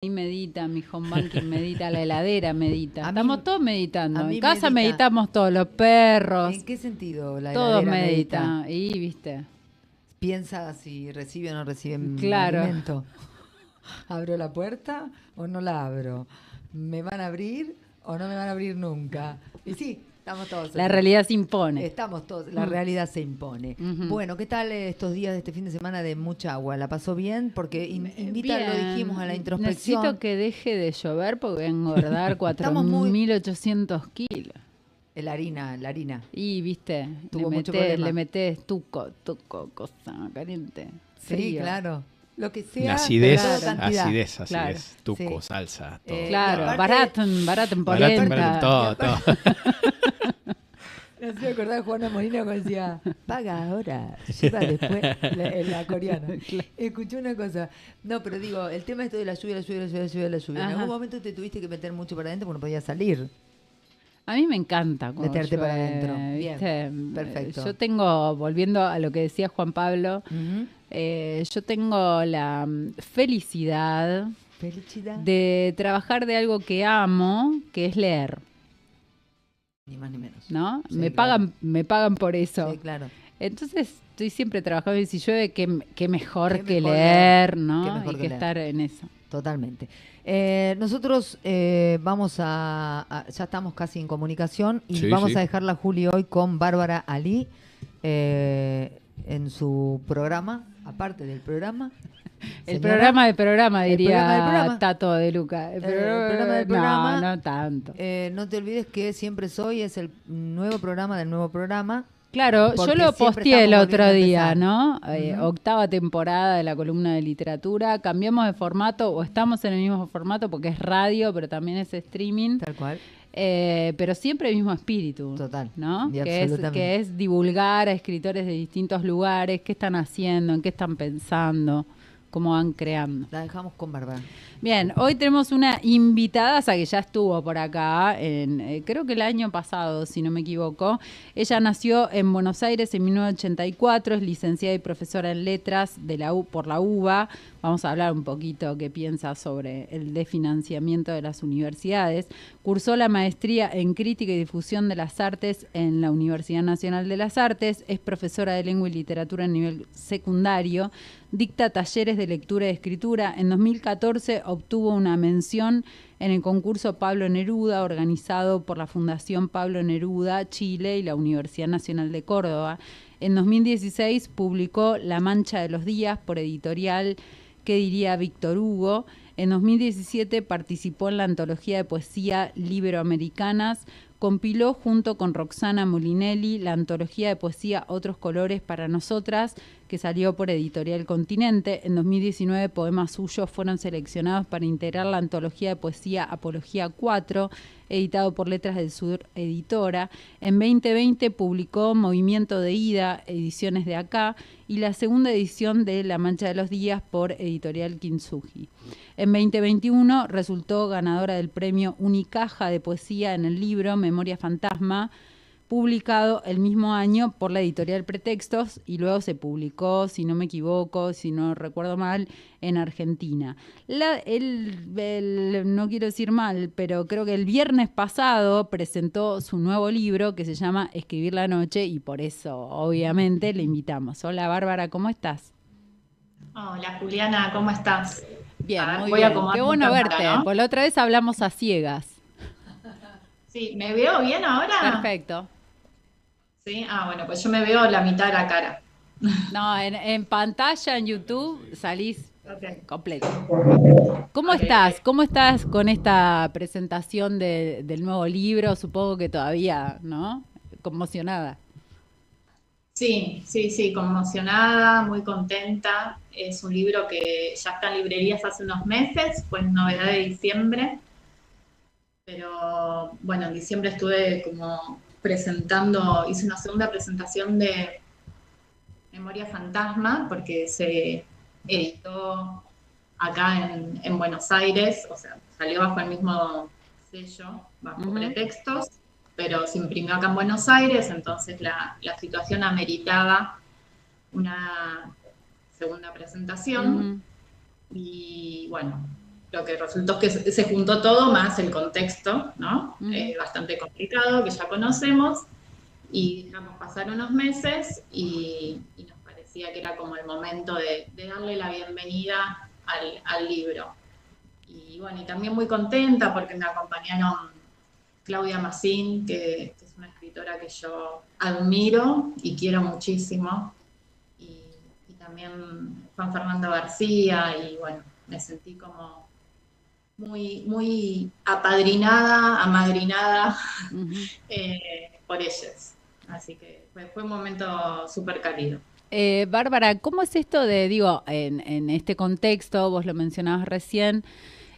Ahí medita, mi home banking medita, la heladera medita. A mí- Estamos todos meditando. a mí En casa medita. meditamos todos, los perros, ¿En qué sentido la todos heladera medita? meditan. Y viste, Piensa si recibe o no recibe claro. alimento. ¿Abro la puerta o no la abro? ¿Me van a abrir o no me van a abrir nunca? Y sí, estamos todos La así. realidad se impone. Estamos todos, la Mm. realidad se impone. Ujú. Bueno, ¿qué tal estos días de este fin de semana de mucha agua? ¿La pasó bien? Porque invita, lo Bien. dijimos, a la introspección. Necesito que deje de llover porque voy a engordar Estamos muy- 4.800 kilos. La harina. Y viste, Tuvo mucho problema. le metés tuco, cosa caliente. Sí, frío. claro. Lo que sea. La acidez, pero cantidad. acidez, Claro. tuco, Sí. salsa, todo. Claro, Y aparte- baraten, Barato, polenta. barato, todo. Me hacía acordar de Juana Molina cuando decía, paga ahora, lleva después, la coreana. Escuché una cosa. No, pero digo, el tema esto de la lluvia. En Ajá. algún momento te tuviste que meter mucho para adentro porque no podías salir. A mí me encanta cuando Meterte para llueve, adentro. ¿viste? Bien, perfecto. Yo tengo, volviendo a lo que decía Juan Pablo, Ujú. yo tengo la felicidad Felicidad. de trabajar de algo que amo, que es leer, Ni más ni menos. ¿no? Sí, me claro. me pagan por eso. Sí, claro. Entonces estoy siempre trabajando y si llueve, qué mejor Qué que mejor leer, leer, ¿no? qué mejor Y que que leer. estar en eso. Totalmente. Nosotros vamos ya estamos casi en comunicación y Sí, vamos sí. a dejarla, Juli, hoy con Bárbara Ali en su programa, aparte del programa. El Señora, programa del programa, el diría programa del programa. Tato de Luca. El programa del programa. No, no tanto. No te olvides que Siempre Soy es el nuevo programa del nuevo programa. Claro, yo porque lo siempre posteé el estamos otro volviendo a día, empezar. ¿no? Ujú. Octava temporada de la columna de literatura. Cambiamos de formato o estamos en el mismo formato porque es radio, pero también es streaming. Tal cual. Pero siempre el mismo espíritu. Total, ¿no? y Que absolutamente. es divulgar a escritores de distintos lugares, qué están haciendo, en qué están pensando, cómo van creando. La dejamos con Bárbara. Bien, hoy tenemos una invitada que ya estuvo por acá, creo que el año pasado, si no me equivoco. Ella nació en Buenos Aires en 1984, es licenciada y profesora en letras por la UBA. Vamos a hablar un poquito qué piensa sobre el desfinanciamiento de las universidades. Cursó la maestría en crítica y difusión de las artes en la Universidad Nacional de las Artes. Es profesora de lengua y literatura en nivel secundario. Dicta talleres de lectura y escritura. En 2014 obtuvo una mención en el concurso Pablo Neruda, organizado por la Fundación Pablo Neruda, Chile y la Universidad Nacional de Córdoba. En 2016 publicó La Mancha de los Días por editorial ¿Qué diría Víctor Hugo? En 2017 participó en la antología de poesía Libroamericanas. Compiló junto con Roxana Molinelli la antología de poesía Otros Colores para Nosotras, que salió por Editorial Continente. En 2019 poemas suyos fueron seleccionados para integrar la antología de poesía Apología 4, editado por Letras del Sur Editora. En 2020 publicó Movimiento de Ida, ediciones de acá, y la segunda edición de La Mancha de los Días por Editorial Kintsugi. En 2021 resultó ganadora del premio Unicaja de poesía en el libro Memoria Fantasma, publicado el mismo año por la editorial Pretextos, y luego se publicó, si no me equivoco, si no recuerdo mal, en Argentina. No quiero decir mal, pero creo que el viernes pasado presentó su nuevo libro que se llama Escribir la Noche, y por eso, obviamente, le invitamos. Hola Bárbara, ¿cómo estás? Hola Juliana, ¿cómo estás? Bien, A ver, muy voy a bien. acomodar Qué mi bueno cámara, verte. ¿no? Por la otra vez hablamos a ciegas. Sí, ¿me veo bien ahora? Perfecto. Sí, bueno, pues yo me veo la mitad de la cara. No, en pantalla, en YouTube, salís Ok. completo. ¿Cómo Ok, estás? ok. ¿Cómo estás con esta presentación del nuevo libro? Supongo que todavía, ¿no? Conmocionada. Sí, conmocionada, muy contenta. Es un libro que ya está en librerías hace unos meses, fue en novedad de diciembre, pero bueno, en diciembre estuve como hice una segunda presentación de Memoria Fantasma, porque se editó acá en Buenos Aires, o sea, salió bajo el mismo sello, bajo Ujú. Pretextos, pero se imprimió acá en Buenos Aires, entonces la situación ameritaba una segunda presentación. Ujú. Y bueno, lo que resultó es que se juntó todo más el contexto, ¿no? Bastante complicado, que ya conocemos, y dejamos pasar unos meses y nos parecía que era como el momento de darle la bienvenida al libro. Y bueno, y también muy contenta porque me acompañaron Claudia Massín, que es una escritora que yo admiro y quiero muchísimo, y también Juan Fernando García, y bueno, me sentí como muy, muy apadrinada, amadrinada por ellos. Así que fue un momento súper cálido. Bárbara, ¿cómo es esto de, digo, en este contexto, vos lo mencionabas recién,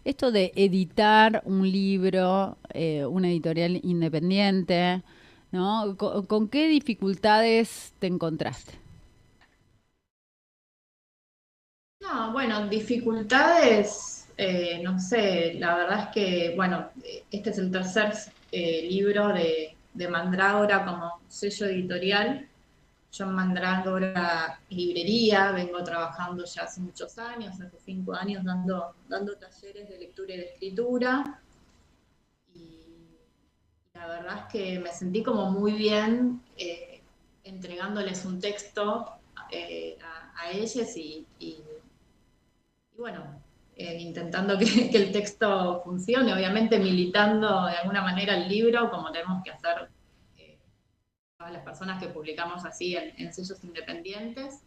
esto de editar un libro, una editorial independiente, ¿no? ¿Con qué dificultades te encontraste? No, bueno, dificultades, no sé, la verdad es que, bueno, este es el tercer libro de Mandrágora como sello editorial. Yo en Mandrágora Librería vengo trabajando ya hace muchos años, hace 5 años, dando talleres de lectura y de escritura. Y la verdad es que me sentí como muy bien entregándoles un texto a ellos y bueno, intentando que el texto funcione, obviamente militando de alguna manera el libro, como tenemos que hacer todas las personas que publicamos así en sellos independientes.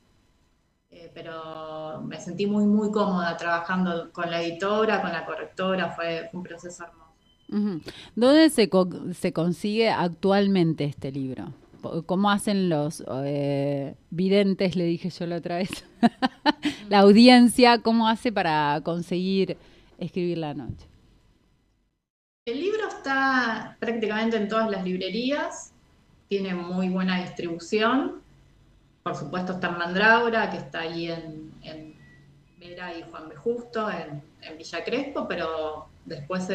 Pero me sentí muy, muy cómoda trabajando con la editora, con la correctora, fue un proceso hermoso. Ujú. ¿Dónde se consigue actualmente este libro? ¿Cómo hacen los videntes, le dije yo la otra vez? La audiencia, ¿cómo hace para conseguir escribir la noche? El libro está prácticamente en todas las librerías, tiene muy buena distribución. Por supuesto está en Mandrágora, que está ahí en Vera y Juan B. Justo, en Villa Crespo, pero después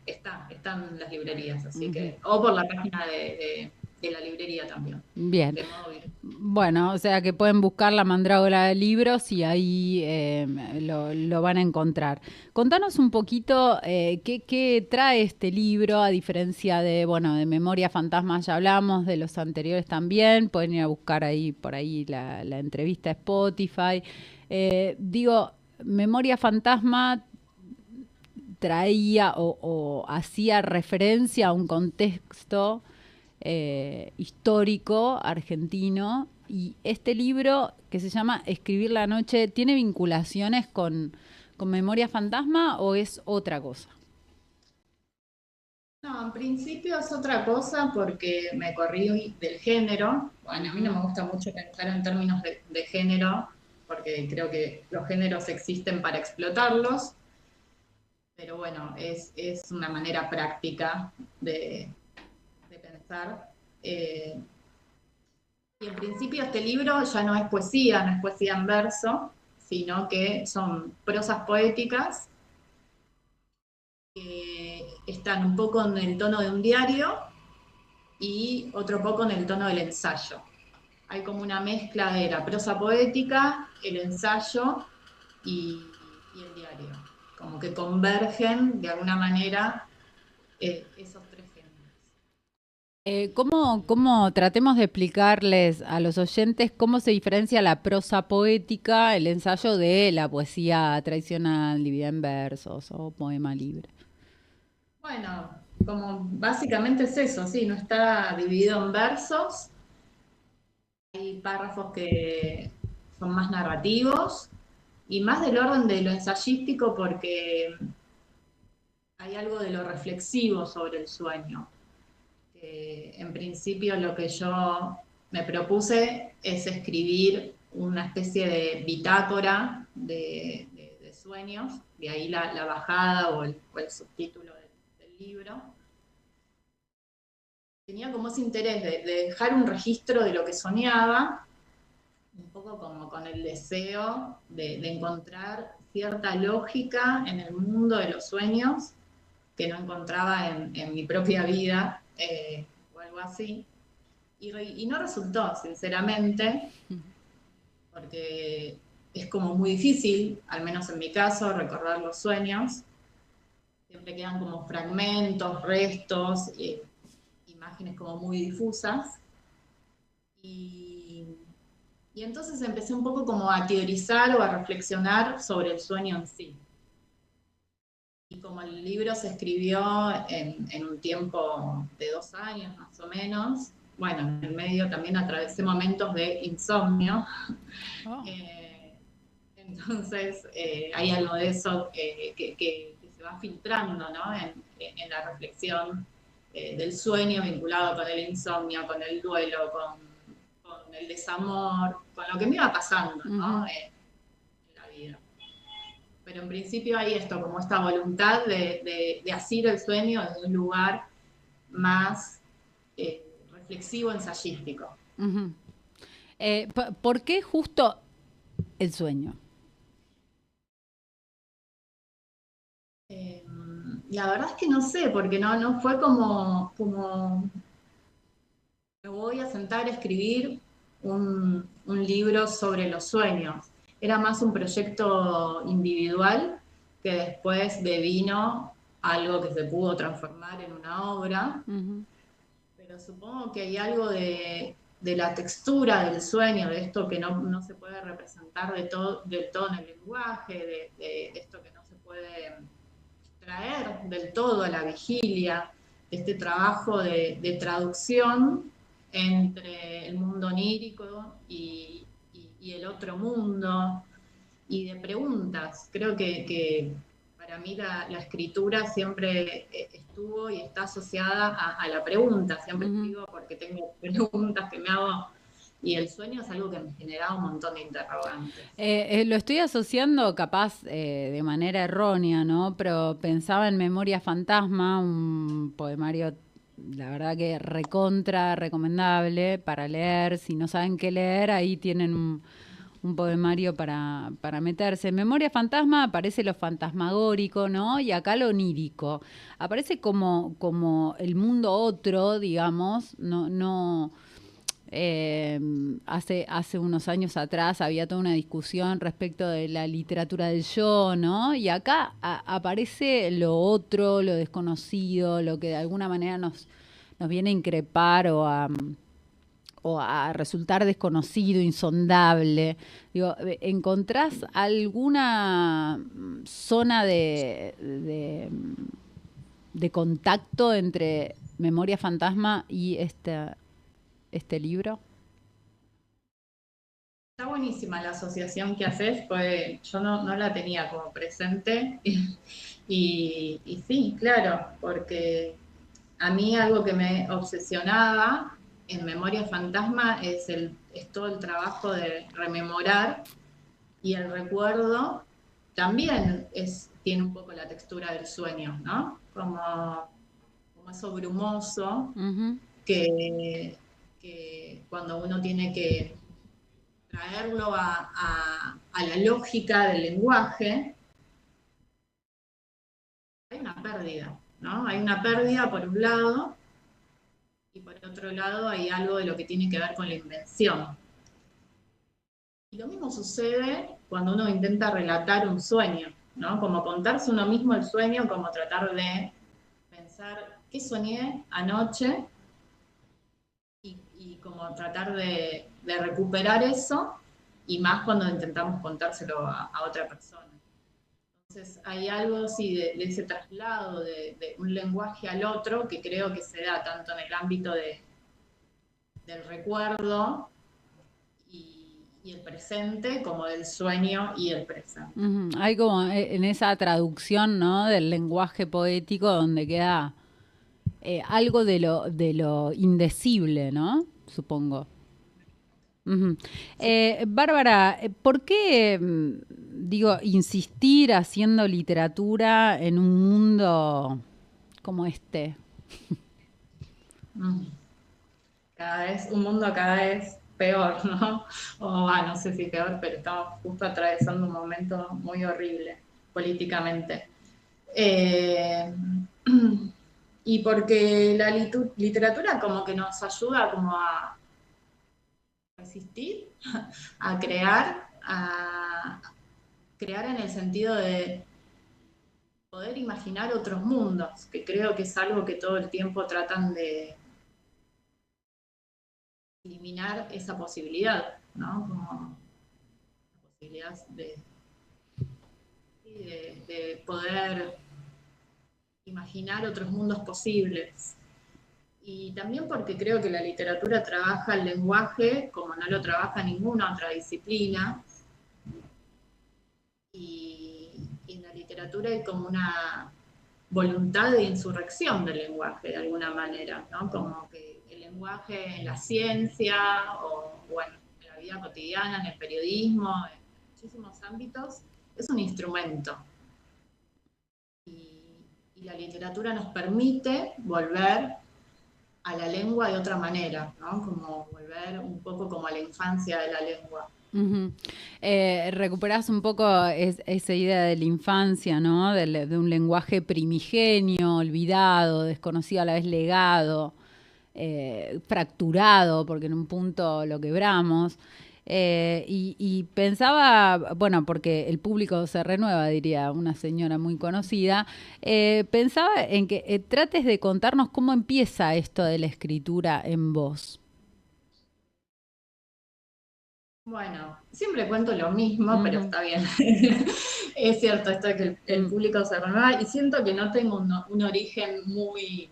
están las librerías, así que, o por la página de la librería también, Bien. de modo virtual. Bueno, o sea que pueden buscar la Mandrágora de libros y ahí lo van a encontrar. Contanos un poquito qué trae este libro, a diferencia de, bueno, de Memoria Fantasma ya hablamos, de los anteriores también. Pueden ir a buscar ahí por ahí la entrevista a Spotify. Digo, Memoria Fantasma traía o hacía referencia a un contexto histórico argentino, y este libro que se llama Escribir la noche, ¿tiene vinculaciones con Memoria Fantasma o es otra cosa? No, en principio es otra cosa porque me corrí del género. Bueno, a mí no me gusta mucho pensar en términos de género, porque creo que los géneros existen para explotarlos, pero bueno, es una manera práctica de pensar. Y en principio este libro ya no es poesía en verso, sino que son prosas poéticas que están un poco en el tono de un diario y otro poco en el tono del ensayo. Hay como una mezcla de la prosa poética, el ensayo y el diario. Como que convergen de alguna manera esos tres géneros. ¿Cómo tratemos de explicarles a los oyentes cómo se diferencia la prosa poética, el ensayo, de la poesía tradicional, dividida en versos o poema libre? Bueno, como básicamente es eso, sí, no está dividido en versos. Hay párrafos que son más narrativos y más del orden de lo ensayístico porque hay algo de lo reflexivo sobre el sueño. En principio lo que yo me propuse es escribir una especie de bitácora de sueños, de ahí la bajada o el subtítulo del libro. Tenía como ese interés de dejar un registro de lo que soñaba, un poco como con el deseo de encontrar cierta lógica en el mundo de los sueños que no encontraba en mi propia vida o algo así. Y no resultó, sinceramente, porque es como muy difícil, al menos en mi caso, recordar los sueños. Siempre quedan como fragmentos, restos, imágenes como muy difusas. Y entonces empecé un poco como a teorizar o a reflexionar sobre el sueño en sí. Y como el libro se escribió en un tiempo de 2 años más o menos, bueno, en el medio también atravesé momentos de insomnio. Oh. Entonces hay algo de eso que se va filtrando, ¿no? en la reflexión del sueño vinculado con el insomnio, con el duelo, con el desamor, con lo que me iba pasando, ¿no? En la vida. Pero en principio hay esto, como esta voluntad de asir el sueño desde un lugar más reflexivo, ensayístico. ¿Por qué justo el sueño? La verdad es que no sé, porque no fue como me voy a sentar a escribir un libro sobre los sueños. Era más un proyecto individual que después devino algo que se pudo transformar en una obra. Pero supongo que hay algo de la textura del sueño, de esto que no se puede representar del todo en el lenguaje, de esto que no se puede traer del todo a la vigilia, de este trabajo de traducción entre el mundo onírico y el otro mundo, y de preguntas. Creo que para mí la escritura siempre estuvo y está asociada a la pregunta. Siempre escribo porque tengo preguntas que me hago, y el sueño es algo que me genera un montón de interrogantes. Lo estoy asociando capaz de manera errónea, ¿no? Pero pensaba en Memoria Fantasma, un poemario, la verdad que recontra recomendable para leer. Si no saben qué leer, ahí tienen un poemario para meterse. En Memoria Fantasma aparece lo fantasmagórico, ¿no? Y acá lo onírico. Aparece como el mundo otro, digamos, no hace unos años atrás había toda una discusión respecto de la literatura del yo, ¿no? Y acá aparece lo otro, lo desconocido, lo que de alguna manera nos viene a increpar o a resultar desconocido, insondable. Digo, ¿encontrás alguna zona de contacto entre Memoria Fantasma y este libro? Está buenísima la asociación que haces, pues yo no la tenía como presente. Y sí, claro, porque a mí algo que me obsesionaba en Memoria Fantasma es todo el trabajo de rememorar, y el recuerdo también tiene un poco la textura del sueño, ¿no? Como eso brumoso que cuando uno tiene que traerlo a la lógica del lenguaje, hay una pérdida, ¿no? Hay una pérdida por un lado, y por otro lado hay algo de lo que tiene que ver con la invención. Y lo mismo sucede cuando uno intenta relatar un sueño, ¿no? Como contarse uno mismo el sueño, como tratar de pensar qué soñé anoche, y como tratar de recuperar eso, y más cuando intentamos contárselo a otra persona. Entonces hay algo así de ese traslado de un lenguaje al otro que creo que se da tanto en el ámbito del recuerdo y el presente, como del sueño y el presente. Hay como en esa traducción, ¿no?, del lenguaje poético donde queda algo de lo indecible, ¿no? Supongo. Bárbara, ¿por qué, insistir haciendo literatura en un mundo como este? Un mundo cada vez peor, ¿no? No sé si peor, pero estamos justo atravesando un momento muy horrible políticamente. Y porque la literatura como que nos ayuda como a resistir, a crear, a crear en el sentido de poder imaginar otros mundos, que creo que es algo que todo el tiempo tratan de eliminar esa posibilidad, ¿no? Como la posibilidad de poder imaginar otros mundos posibles. Y también porque creo que la literatura trabaja el lenguaje como no lo trabaja ninguna otra disciplina. Y en la literatura hay como una voluntad de insurrección del lenguaje, de alguna manera, ¿no? Como que el lenguaje en la ciencia, o bueno, en la vida cotidiana, en el periodismo, en muchísimos ámbitos, es un instrumento. Y la literatura nos permite volver a la lengua de otra manera, ¿no? Como volver un poco como a la infancia de la lengua. Recuperás un poco esa idea de la infancia, ¿no? De un lenguaje primigenio, olvidado, desconocido, a la vez legado, fracturado, porque en un punto lo quebramos. Y pensaba, bueno, porque el público se renueva, diría una señora muy conocida, pensaba en que trates de contarnos cómo empieza esto de la escritura en vos. Bueno, siempre cuento lo mismo, pero está bien. Es cierto esto de que el público se renueva y siento que no tengo un origen muy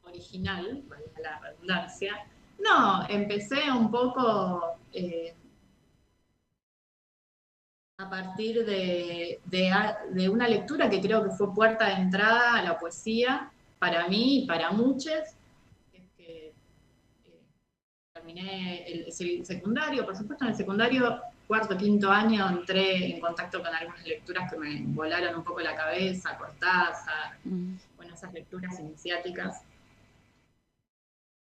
original, valga la redundancia. No, empecé un poco a partir de una lectura que creo que fue puerta de entrada a la poesía para mí y para muchos. Es que terminé el secundario, por supuesto en el secundario, cuarto, quinto año, entré en contacto con algunas lecturas que me volaron un poco la cabeza, Cortázar, bueno, esas lecturas iniciáticas.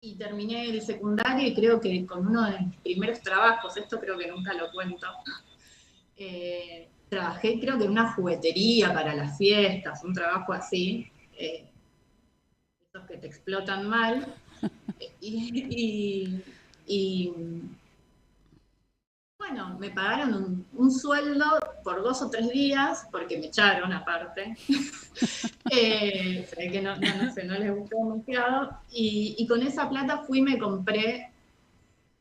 Y terminé el secundario y creo que con uno de mis primeros trabajos, esto creo que nunca lo cuento, trabajé creo que en una juguetería para las fiestas, un trabajo así, esos que te explotan mal, y bueno, me pagaron un sueldo por 2 o 3 días, porque me echaron aparte. Se ve que no sé, no les gustó demasiado. Y con esa plata fui y me compré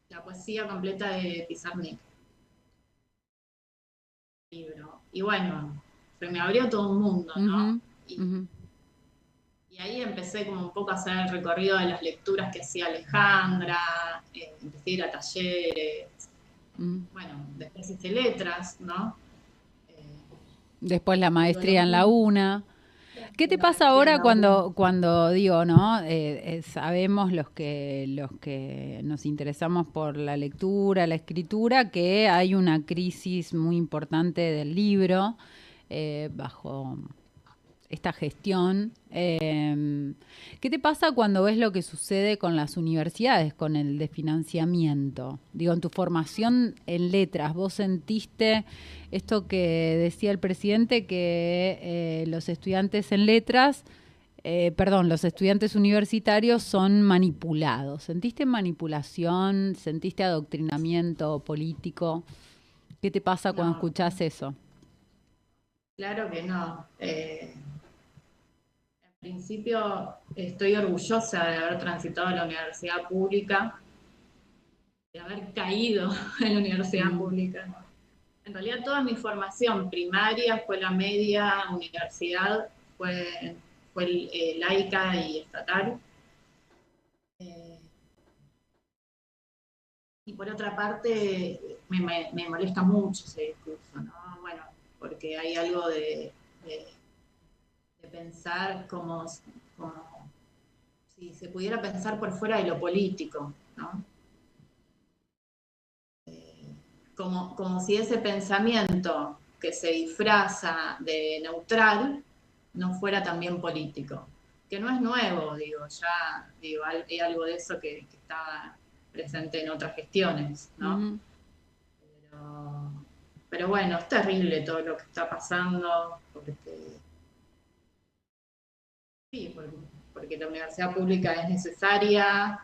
la poesía completa de Pizarnik. Libro. Y bueno, se me abrió todo un mundo, ¿no? Y ahí empecé como un poco a hacer el recorrido de las lecturas que hacía Alejandra, empecé a ir a talleres. Bueno, después hice letras, ¿no? Después la maestría en la UNA. ¿Qué te pasa ahora cuando digo, ¿no? Sabemos los que nos interesamos por la lectura, la escritura, que hay una crisis muy importante del libro bajo esta gestión. ¿Qué te pasa cuando ves lo que sucede con las universidades, con el desfinanciamiento? Digo, en tu formación en letras, ¿vos sentiste esto que decía el presidente, que los estudiantes en letras, los estudiantes universitarios son manipulados? ¿Sentiste manipulación? ¿Sentiste adoctrinamiento político? ¿Qué te pasa cuando escuchás eso? Claro que no. En principio estoy orgullosa de haber transitado la universidad pública, de haber caído en la universidad pública. En realidad toda mi formación primaria, fue la media, universidad, fue laica y estatal. Y por otra parte, me molesta mucho ese discurso, ¿no? Bueno, porque hay algo de pensar como si se pudiera pensar por fuera de lo político, ¿no? Como si ese pensamiento que se disfraza de neutral no fuera también político. Que no es nuevo, hay algo de eso que estaba presente en otras gestiones, ¿no? Pero bueno, es terrible todo lo que está pasando, porque la universidad pública es necesaria,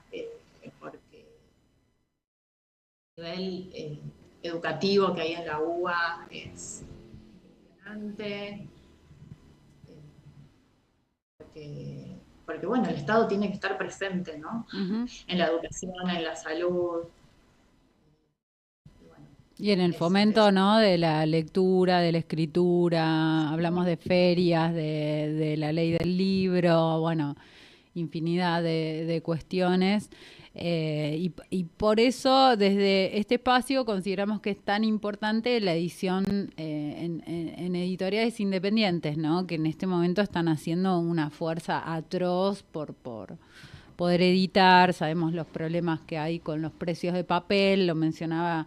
porque a nivel educativo que hay en la UBA es impresionante, porque bueno, el Estado tiene que estar presente, ¿no? En la educación, en la salud. Y en el fomento, ¿no?, de la lectura, de la escritura, hablamos de ferias, de la ley del libro, bueno, infinidad de cuestiones. Y por eso, desde este espacio, consideramos que es tan importante la edición en editoriales independientes, ¿no?, que en este momento están haciendo una fuerza atroz por poder editar. Sabemos los problemas que hay con los precios de papel, lo mencionaba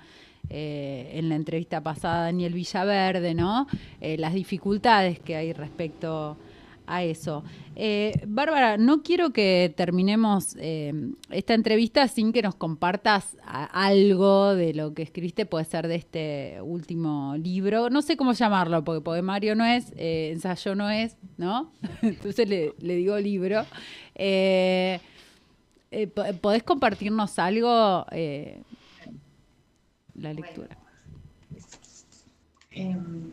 en la entrevista pasada Daniel Villaverde, ¿no? Las dificultades que hay respecto a eso. Bárbara, no quiero que terminemos esta entrevista sin que nos compartas algo de lo que escribiste, puede ser de este último libro, no sé cómo llamarlo, porque poemario no es, ensayo no es, ¿no? Entonces le digo libro. ¿Podés compartirnos algo? La lectura. Bueno,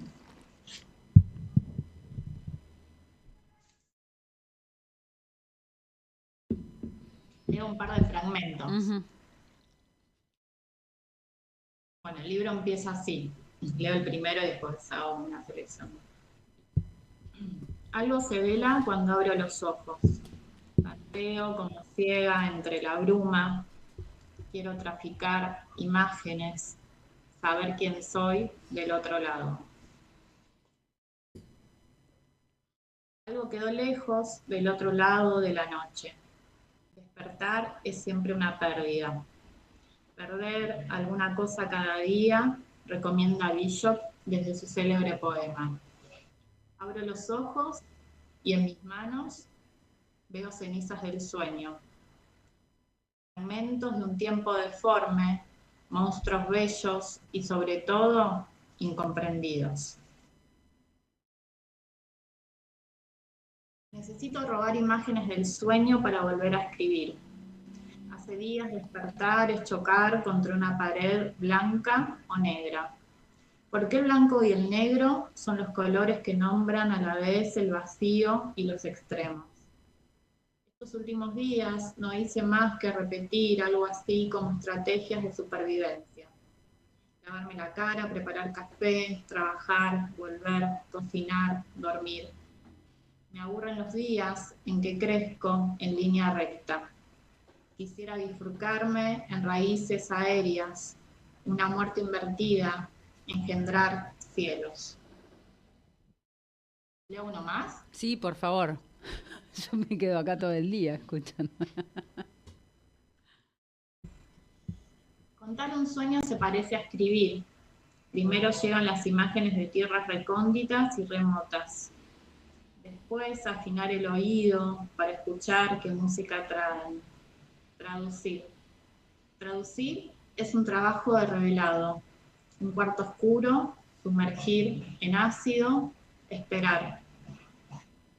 leo un par de fragmentos. Bueno, el libro empieza así. Leo el primero y después hago una selección. Algo se vela cuando abro los ojos. Paseo como ciega entre la bruma. Quiero traficar imágenes, saber quién soy del otro lado. Algo quedó lejos del otro lado de la noche. Despertar es siempre una pérdida. Perder alguna cosa cada día, recomienda Bishop desde su célebre poema. Abro los ojos y en mis manos veo cenizas del sueño. Fragmentos de un tiempo deforme, monstruos bellos y sobre todo incomprendidos. Necesito robar imágenes del sueño para volver a escribir. Hace días despertar es chocar contra una pared blanca o negra. ¿Por qué el blanco y el negro son los colores que nombran a la vez el vacío y los extremos? Estos últimos días no hice más que repetir algo así como estrategias de supervivencia. Lavarme la cara, preparar café, trabajar, volver, cocinar, dormir. Me aburren los días en que crezco en línea recta. Quisiera bifurcarme en raíces aéreas, una muerte invertida, engendrar cielos. ¿Leo uno más? Sí, por favor. Yo me quedo acá todo el día escuchando. Contar un sueño se parece a escribir. Primero llegan las imágenes de tierras recónditas y remotas. Después afinar el oído para escuchar qué música traen. Traducir. Traducir es un trabajo de revelado. Un cuarto oscuro, sumergir en ácido, esperar.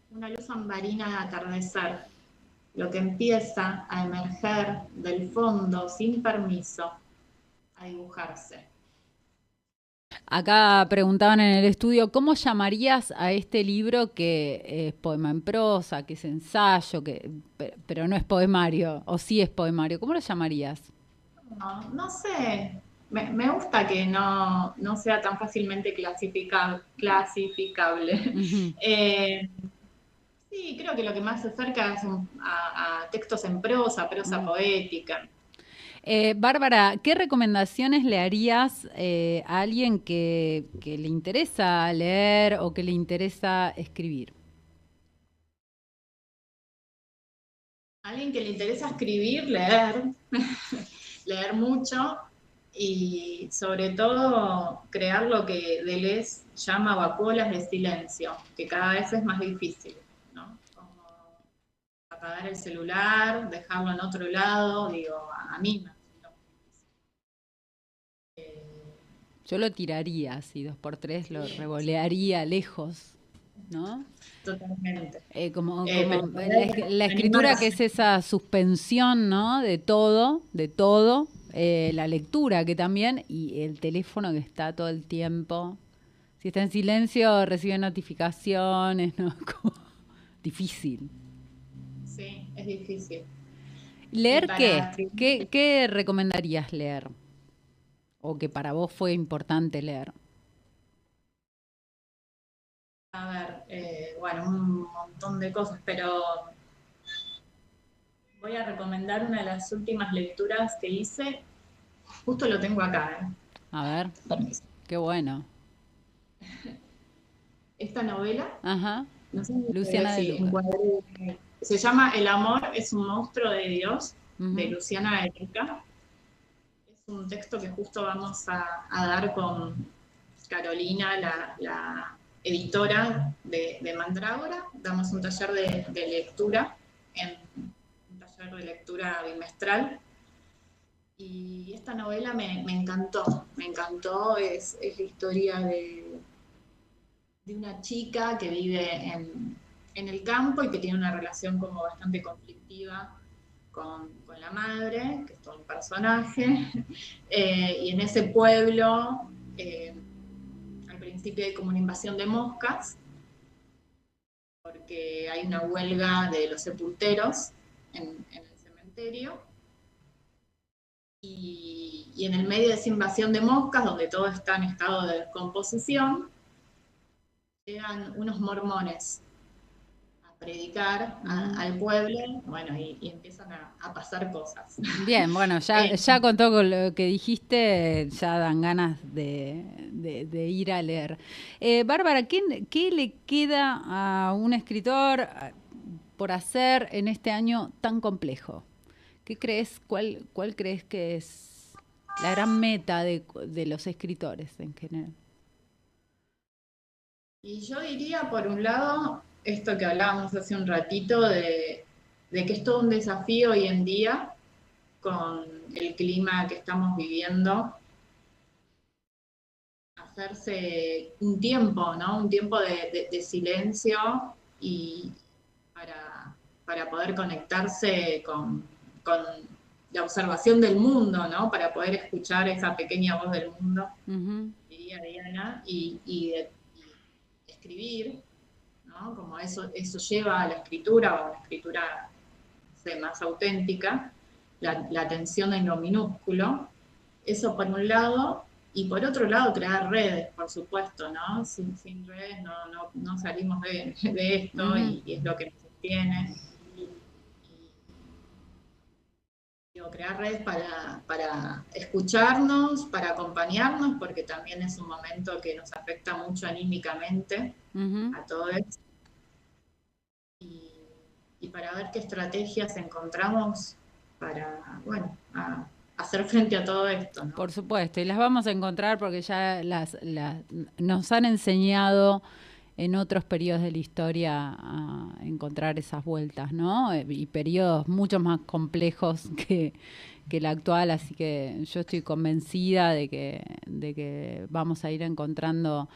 Una luz ambarina de atardecer, lo que empieza a emerger del fondo sin permiso, a dibujarse. Acá preguntaban en el estudio, ¿cómo llamarías a este libro que es poema en prosa, que es ensayo, pero no es poemario, o sí es poemario? ¿Cómo lo llamarías? No sé, me gusta que no sea tan fácilmente clasificable. Uh-huh. Sí, creo que lo que más se acerca es a textos en prosa poética. Bárbara, ¿qué recomendaciones le harías a alguien que le interesa leer o que le interesa escribir? A alguien que le interesa escribir, leer, leer mucho y sobre todo crear lo que Deleuze llama vacuolas de silencio, que cada vez es más difícil, ¿no? Como apagar el celular, dejarlo en otro lado, digo, a mí me resulta muy difícil. Yo lo tiraría así, 2x3, lo revolearía lejos, ¿no? Totalmente. Como la escritura, que es esa suspensión, ¿no? De todo, la lectura que también, y el teléfono que está todo el tiempo. Si está en silencio, recibe notificaciones, ¿no? Como difícil. Sí, es difícil. ¿Leer qué? ¿Qué recomendarías leer? ¿O que para vos fue importante leer? A ver, bueno, un montón de cosas, pero voy a recomendar una de las últimas lecturas que hice. Justo lo tengo acá, ¿eh? A ver, Permiso. qué bueno. Esta novela, Ajá, no sé Luciana de si Luca. encuadré, se llama El amor es un monstruo de Dios, de Ujú. Luciana de Luca. Es un texto que justo vamos a dar con Carolina, la editora de Mandrágora. Damos un taller de lectura, un taller de lectura bimestral. Y esta novela me encantó, es la historia de una chica que vive en el campo y que tiene una relación como bastante conflictiva con la madre, que es todo un personaje, y en ese pueblo al principio hay como una invasión de moscas, porque hay una huelga de los sepulteros en el cementerio, y en el medio de esa invasión de moscas, donde todo está en estado de descomposición, llegan unos mormones a predicar al pueblo, bueno, y empiezan a pasar cosas. Bien, bueno, ya con todo lo que dijiste, ya dan ganas de ir a leer. Bárbara, ¿qué le queda a un escritor por hacer en este año tan complejo? ¿Qué crees, cuál crees que es la gran meta de los escritores en general? Y yo diría, por un lado, esto que hablábamos hace un ratito de que es todo un desafío hoy en día con el clima que estamos viviendo, hacerse un tiempo, ¿no? Un tiempo de silencio y para poder conectarse con la observación del mundo, ¿no? Para poder escuchar esa pequeña voz del mundo, Uh-huh. diría Diana, y escribir, ¿no? Como eso lleva a la escritura, o a una escritura, no sé, más auténtica, la atención en lo minúsculo. Eso por un lado, y por otro lado crear redes, por supuesto, ¿no? Sin redes no salimos de esto, Uh-huh. y es lo que nos sostiene. Digo, crear redes para escucharnos, para acompañarnos, porque también es un momento que nos afecta mucho anímicamente Uh-huh. a todos, y para ver qué estrategias encontramos para, bueno, hacer frente a todo esto, ¿no? Por supuesto, y las vamos a encontrar porque ya nos han enseñado en otros periodos de la historia a encontrar esas vueltas, ¿no? Y periodos mucho más complejos que el actual, así que yo estoy convencida de que vamos a ir encontrando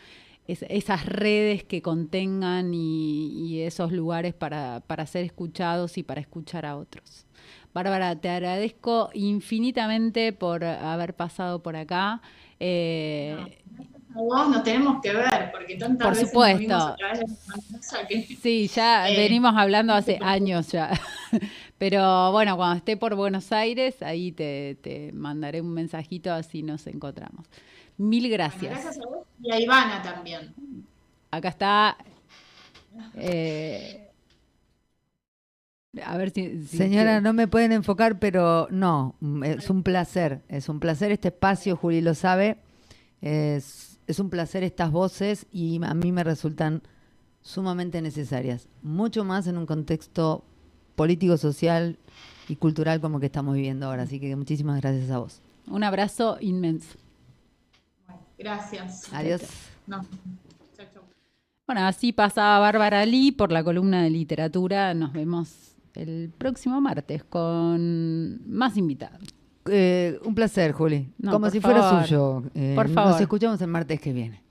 esas redes que contengan y esos lugares para ser escuchados y para escuchar a otros. Bárbara, te agradezco infinitamente por haber pasado por acá. A vos nos tenemos que ver, porque tantas Por veces nos vimos supuesto. a través de la pantalla que... Sí, ya venimos hablando hace no años ya. Pero bueno, cuando esté por Buenos Aires, ahí te mandaré un mensajito así nos encontramos. Mil gracias. Bueno, gracias a vos y a Ivana también. Acá está. A ver si Señora, no me pueden enfocar, pero no, es un placer este espacio, Juli lo sabe, es un placer estas voces y a mí me resultan sumamente necesarias, mucho más en un contexto político, social y cultural como que estamos viviendo ahora, así que muchísimas gracias a vos. Un abrazo inmenso. Bueno, gracias. Adiós. No. Chau, chau. Bueno, así pasaba Bárbara Lee por la columna de literatura. Nos vemos el próximo martes con más invitados. Un placer, Juli. No, como por si fuera favor. suyo. Por favor. Nos escuchamos el martes que viene.